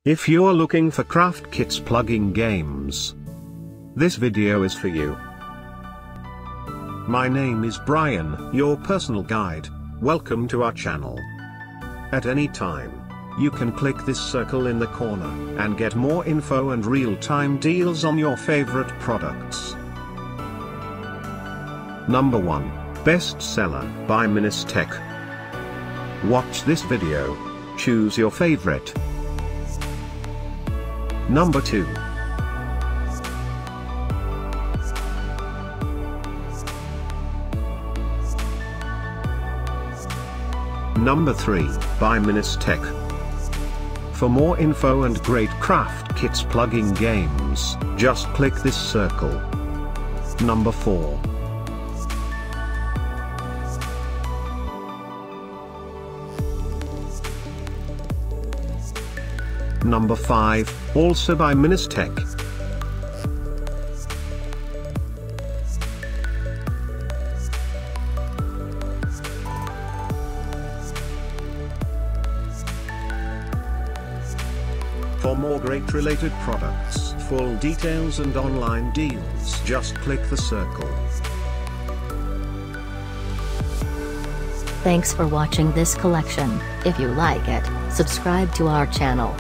If you're looking for craft kits plugging games, this video is for you. My name is Brian, your personal guide. Welcome to our channel. At any time, you can click this circle in the corner and get more info and real-time deals on your favorite products. Number 1. Bestseller by Ministeck. Watch this video. Choose your favorite. Number 2. Number 3, by Ministeck. For more info and great craft kits plugging games, just click this circle. Number 4. Number 5, also by Ministeck. For more great related products, full details and online deals, just click the circle. Thanks for watching this collection. If you like it, subscribe to our channel.